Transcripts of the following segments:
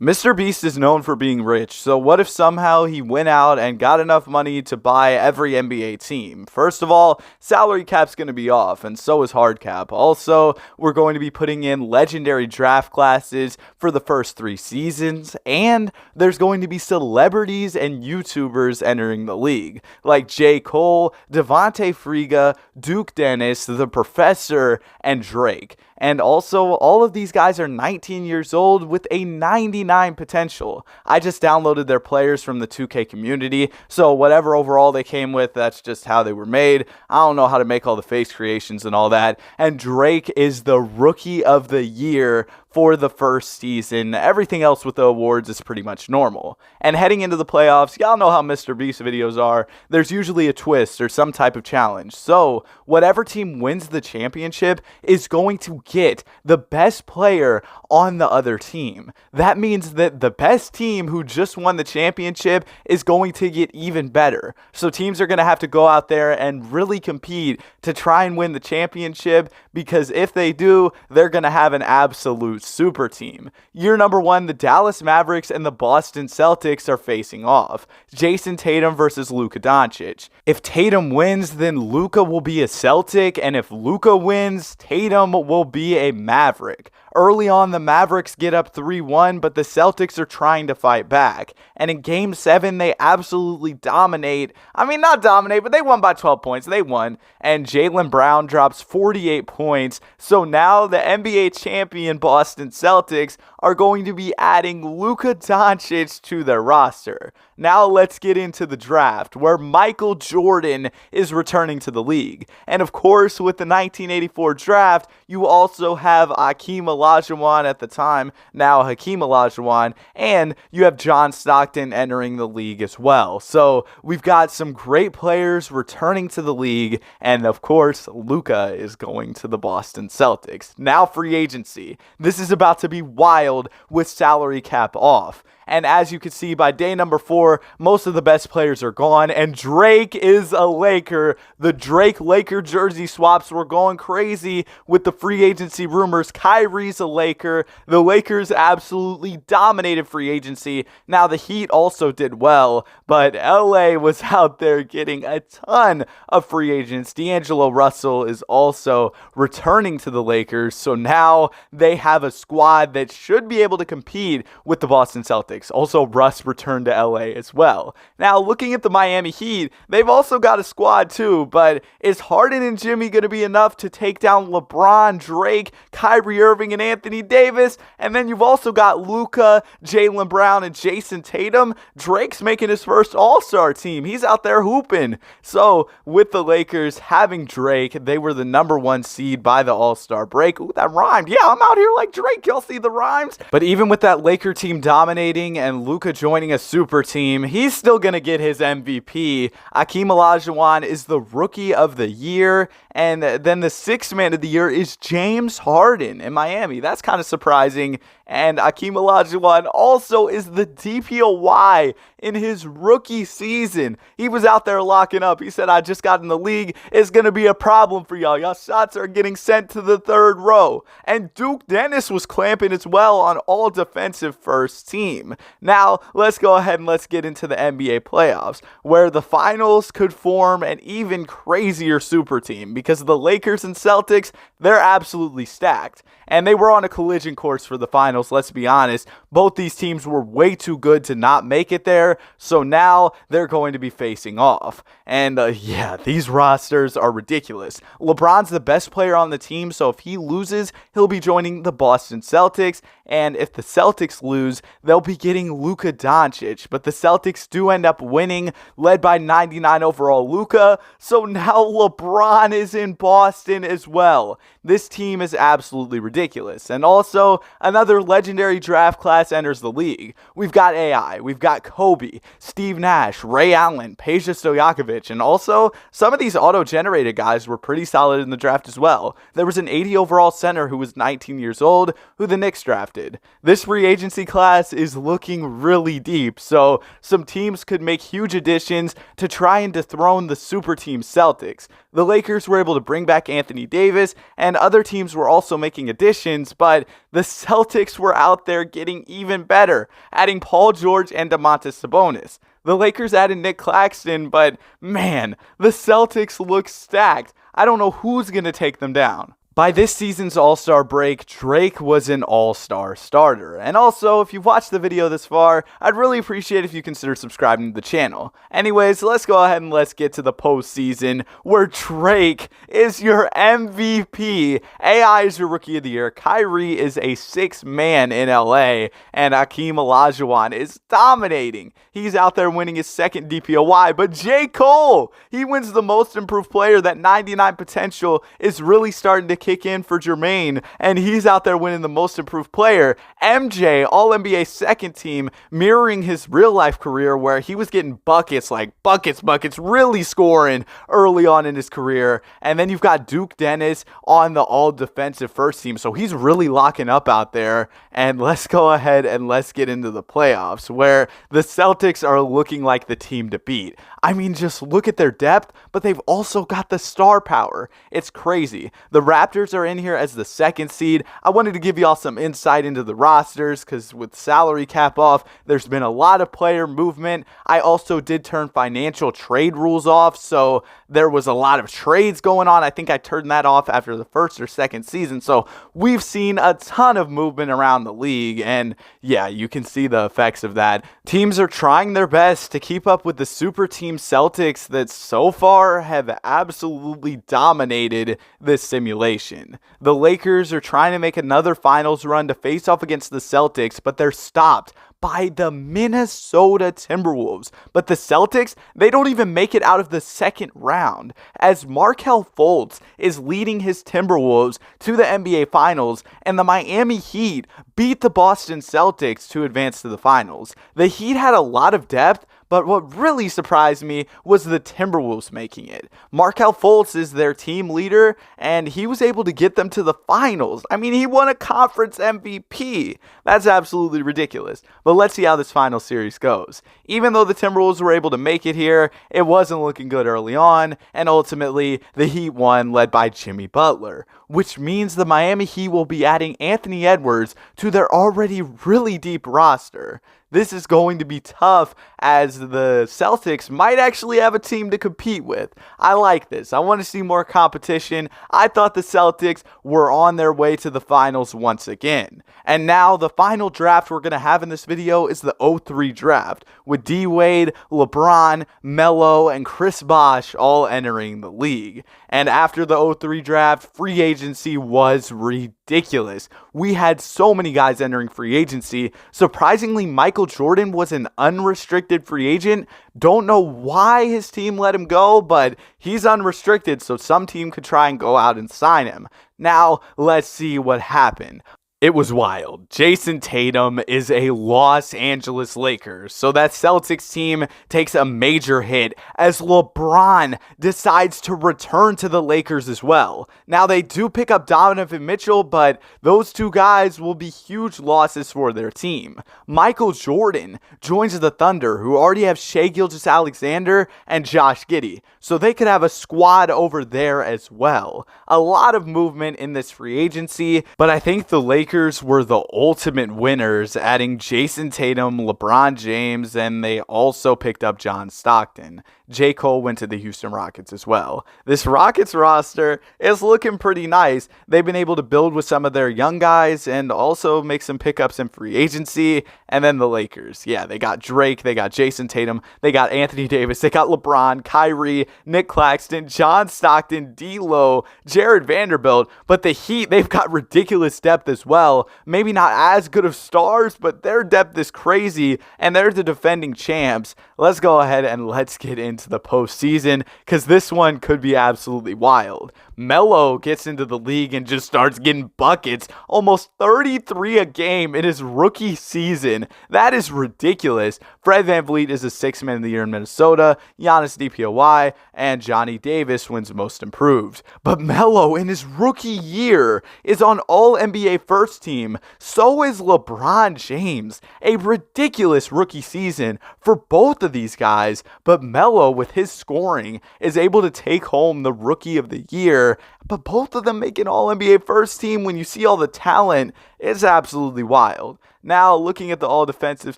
MrBeast is known for being rich, so what if somehow he went out and got enough money to buy every NBA team? First of all, salary cap's going to be off, and so is hard cap. Also, we're going to be putting in legendary draft classes for the first 3 seasons, and there's going to be celebrities and YouTubers entering the league, like J. Cole, Devontae Friga, Duke Dennis, The Professor, and Drake. And also, all of these guys are 19 years old with a 99 potential. I just downloaded their players from the 2K community, so whatever overall they came with, that's just how they were made. I don't know how to make all the face creations and all that. And Drake is the Rookie of the Year for the first season. Everything else with the awards is pretty much normal. And heading into the playoffs, y'all know how MrBeast videos are. There's usually a twist or some type of challenge. So whatever team wins the championship is going to get the best player on the other team. That means that the best team who just won the championship is going to get even better. So teams are going to have to go out there and really compete to try and win the championship, because if they do, they're going to have an absolute super team. Year number 1, the Dallas Mavericks and the Boston Celtics are facing off. Jason Tatum versus Luka Doncic. If Tatum wins, then Luka will be a Celtic, and if Luka wins, Tatum will be a Maverick. Early on, the Mavericks get up 3-1, but the Celtics are trying to fight back. And in Game 7, they absolutely dominate. I mean, not dominate, but they won by 12 points. They won. And Jaylen Brown drops 48 points. So now the NBA champion Boston Celtics are going to be adding Luka Doncic to their roster. Now let's get into the draft, where Michael Jordan is returning to the league. And of course, with the 1984 draft, you also have Hakeem Olajuwon at the time, now Hakeem Olajuwon, and you have John Stockton entering the league as well. So we've got some great players returning to the league, and of course, Luka is going to the Boston Celtics. Now free agency. This is about to be wild with salary cap off. And as you can see, by day number 4, most of the best players are gone, and Drake is a Laker. The Drake-Laker jersey swaps were going crazy with the free agency rumors. Kyrie's a Laker. The Lakers absolutely dominated free agency. Now, the Heat also did well, but LA was out there getting a ton of free agents. D'Angelo Russell is also returning to the Lakers, so now they have a squad that should be able to compete with the Boston Celtics. Also, Russ returned to LA as well. Now, looking at the Miami Heat, they've also got a squad too, but is Harden and Jimmy going to be enough to take down LeBron, Drake, Kyrie Irving, and Anthony Davis? And then you've also got Luka, Jaylen Brown, and Jason Tatum. Drake's making his first All-Star team. He's out there hooping. So, with the Lakers having Drake, they were the number 1 seed by the All-Star break. Ooh, that rhymed. Yeah, I'm out here like Drake. Y'all see the rhymes? But even with that Laker team dominating and Luka joining a super team, he's still going to get his MVP. Hakeem Olajuwon is the Rookie of the Year, and then the 6th Man of the Year is James Harden in Miami. That's kind of surprising. And Hakeem Olajuwon also is the DPOY in his rookie season. He was out there locking up. He said, I just got in the league. It's going to be a problem for y'all. Y'all shots are getting sent to the 3rd row. And Duke Dennis was clamping as well on all defensive first team. Now, let's go ahead and let's get into the NBA playoffs, where the finals could form an even crazier super team, because the Lakers and Celtics, they're absolutely stacked. And they were on a collision course for the finals, let's be honest. Both these teams were way too good to not make it there, so now they're going to be facing off. And yeah, these rosters are ridiculous. LeBron's the best player on the team, so if he loses, he'll be joining the Boston Celtics. And if the Celtics lose, they'll be getting Luka Doncic. But the Celtics do end up winning, led by 99 overall Luka. So now LeBron is in Boston as well. This team is absolutely ridiculous. And also, another legendary draft class enters the league. We've got AI, we've got Kobe, Steve Nash, Ray Allen, Peja Stojakovic, and also some of these auto-generated guys were pretty solid in the draft as well. There was an 80 overall center who was 19 years old, who the Knicks drafted. This free agency class is looking really deep, so some teams could make huge additions to try and dethrone the super team Celtics. The Lakers were able to bring back Anthony Davis, and other teams were also making additions, but the Celtics Celtics were out there getting even better, adding Paul George and Domantas Sabonis. The Lakers added Nick Claxton, but man, the Celtics look stacked. I don't know who's going to take them down. By this season's All-Star break, Drake was an All-Star starter. And also, if you've watched the video this far, I'd really appreciate if you consider subscribing to the channel. Anyways, let's go ahead and let's get to the postseason, where Drake is your MVP, AI is your Rookie of the Year, Kyrie is a sixth man in LA, and Hakeem Olajuwon is dominating. He's out there winning his second DPOY, but J. Cole, he wins the Most Improved Player. That 99 potential is really starting to kick in for Jermaine, and he's out there winning the Most Improved Player. MJ, All-NBA second team, mirroring his real-life career where he was getting buckets, like buckets, really scoring early on in his career. And then you've got Duke Dennis on the All-Defensive first team, so he's really locking up out there. And let's go ahead and let's get into the playoffs, where the Celtics are looking like the team to beat. I mean, just look at their depth, but they've also got the star power. It's crazy. The Raptors are in here as the second seed. I wanted to give y'all some insight into the rosters because with salary cap off, there's been a lot of player movement. I also did turn financial trade rules off, so there was a lot of trades going on. I think I turned that off after the first or second season, so we've seen a ton of movement around the league, and yeah, you can see the effects of that. Teams are trying their best to keep up with the super team Celtics that so far have absolutely dominated this simulation. The Lakers are trying to make another finals run to face off against the Celtics, but they're stopped by the Minnesota Timberwolves. But the Celtics, they don't even make it out of the second round, as Markelle Fultz is leading his Timberwolves to the NBA Finals, and the Miami Heat beat the Boston Celtics to advance to the finals. The Heat had a lot of depth, but what really surprised me was the Timberwolves making it. Markelle Fultz is their team leader, and he was able to get them to the finals. I mean, he won a conference MVP. That's absolutely ridiculous. But let's see how this final series goes. Even though the Timberwolves were able to make it here, it wasn't looking good early on, and ultimately, the Heat won, led by Jimmy Butler, which means the Miami Heat will be adding Anthony Edwards to their already really deep roster. This is going to be tough, as the Celtics might actually have a team to compete with. I like this. I want to see more competition. I thought the Celtics were on their way to the finals once again. And now the final draft we're going to have in this video is the 03 draft, with D-Wade, LeBron, Melo, and Chris Bosh all entering the league. And after the 03 draft, free agency was ridiculous. We had so many guys entering free agency. Surprisingly, Michael Jordan was an unrestricted free agent. Don't know why his team let him go, but he's unrestricted, so some team could try and go out and sign him. Now, let's see what happened. It was wild. Jason Tatum is a Los Angeles Lakers, so that Celtics team takes a major hit as LeBron decides to return to the Lakers as well. Now, they do pick up Donovan Mitchell, but those two guys will be huge losses for their team. Michael Jordan joins the Thunder, who already have Shai Gilgeous-Alexander and Josh Giddey, so they could have a squad over there as well. A lot of movement in this free agency, but I think the Lakers were the ultimate winners, adding Jason Tatum, LeBron James, and they also picked up John Stockton. J. Cole went to the Houston Rockets as well. This Rockets roster is looking pretty nice. They've been able to build with some of their young guys and also make some pickups in free agency. And then the Lakers. Yeah, they got Drake, they got Jason Tatum, they got Anthony Davis, they got LeBron, Kyrie, Nick Claxton, John Stockton, D'Lo, Jared Vanderbilt. But the Heat, they've got ridiculous depth as well. Maybe not as good of stars, but their depth is crazy, and they're the defending champs. Let's go ahead and let's get into the postseason, because this one could be absolutely wild. Melo gets into the league and just starts getting buckets, almost 33 a game in his rookie season. That is ridiculous. Fred VanVleet is the sixth man of the year in Minnesota, Giannis DPOY, and Johnny Davis wins Most Improved. But Melo in his rookie year is on All-NBA first first team, so is LeBron James. A ridiculous rookie season for both of these guys, but Melo, with his scoring, is able to take home the Rookie of the Year. But both of them make an All-NBA first team. When you see all the talent, it's absolutely wild. Now, looking at the all-defensive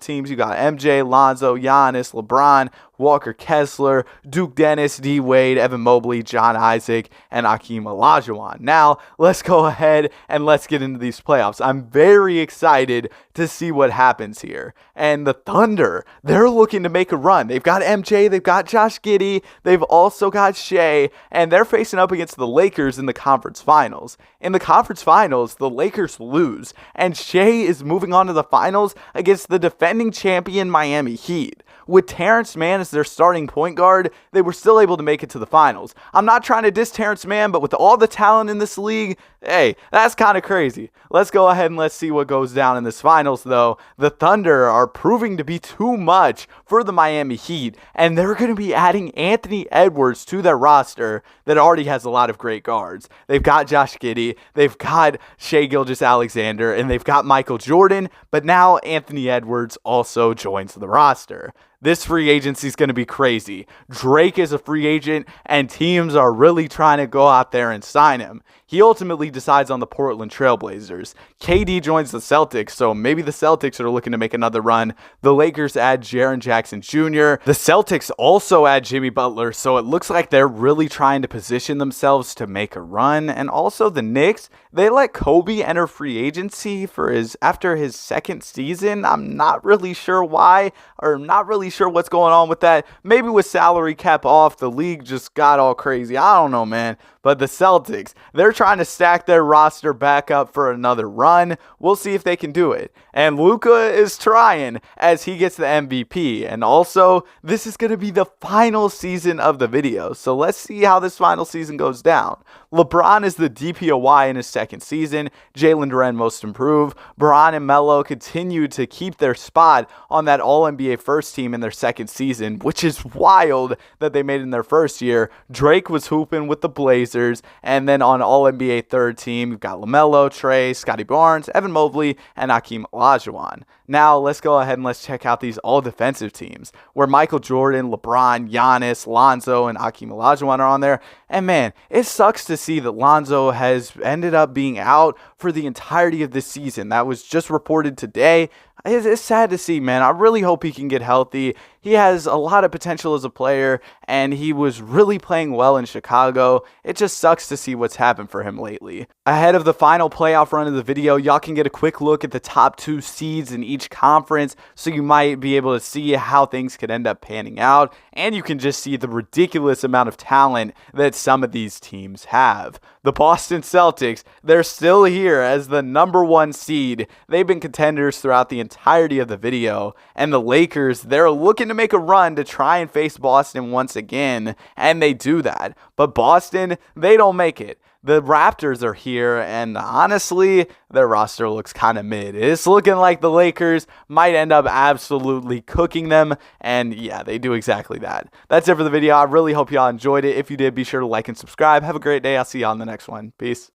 teams, you got MJ, Lonzo, Giannis, LeBron, Walker Kessler, Duke Dennis, D. Wade, Evan Mobley, John Isaac, and Hakeem Olajuwon. Now, let's go ahead and let's get into these playoffs. I'm very excited to see what happens here. And the Thunder, they're looking to make a run. They've got MJ, they've got Josh Giddey, they've also got Shea, and they're facing up against the Lakers in the conference finals. In the conference finals, the Lakers lose, and Shea is moving on to the finals against the defending champion Miami Heat. With Terrence Mann as their starting point guard, they were still able to make it to the finals. I'm not trying to diss Terrence Mann, but with all the talent in this league, hey, that's kind of crazy. Let's go ahead and let's see what goes down in this finals, though. The Thunder are proving to be too much for the Miami Heat, and they're going to be adding Anthony Edwards to their roster that already has a lot of great guards. They've got Josh Giddey, they've got Shai Gilgeous-Alexander, and they've got Michael Jordan, but now Anthony Edwards also joins the roster. This free agency is going to be crazy. Drake is a free agent, and teams are really trying to go out there and sign him. He ultimately decides on the Portland Trailblazers. KD joins the Celtics, so maybe the Celtics are looking to make another run. The Lakers add Jaren Jackson Jr. The Celtics also add Jimmy Butler, so it looks like they're really trying to position themselves to make a run. And also the Knicks, they let Kobe enter free agency after his second season. I'm not really sure why, or not really sure what's going on with that. Maybe with salary cap off, the league just got all crazy. I don't know, man. But the Celtics, they're trying to stack their roster back up for another run. We'll see if they can do it. And Luka is trying as he gets the MVP. And also, this is going to be the final season of the video. So let's see how this final season goes down. LeBron is the DPOY in his second season. Jalen Duren most improved. Bron and Melo continue to keep their spot on that All-NBA first team in their second season, which is wild that they made in their first year. Drake was hooping with the Blazers. And then on All-NBA third team, you've got LaMelo, Trey, Scotty Barnes, Evan Mobley, and Hakeem Olajuwon. Now, let's go ahead and let's check out these all-defensive teams where Michael Jordan, LeBron, Giannis, Lonzo, and Hakeem Olajuwon are on there. And man, it sucks to see that Lonzo has ended up being out for the entirety of this season. That was just reported today. It's sad to see, man. I really hope he can get healthy. He has a lot of potential as a player, and he was really playing well in Chicago. It just sucks to see what's happened for him lately. Ahead of the final playoff run of the video, y'all can get a quick look at the top 2 seeds in each conference, so you might be able to see how things could end up panning out, and you can just see the ridiculous amount of talent that some of these teams have. The Boston Celtics, they're still here as the number 1 seed. They've been contenders throughout the entirety of the video. And the Lakers, they're looking to make a run to try and face Boston once again, and they do that. But Boston, they don't make it. The Raptors are here, and honestly, their roster looks kind of mid. It's looking like the Lakers might end up absolutely cooking them, and yeah, they do exactly that. That's it for the video. I really hope y'all enjoyed it. If you did, be sure to like and subscribe. Have a great day. I'll see you on the next one. Peace.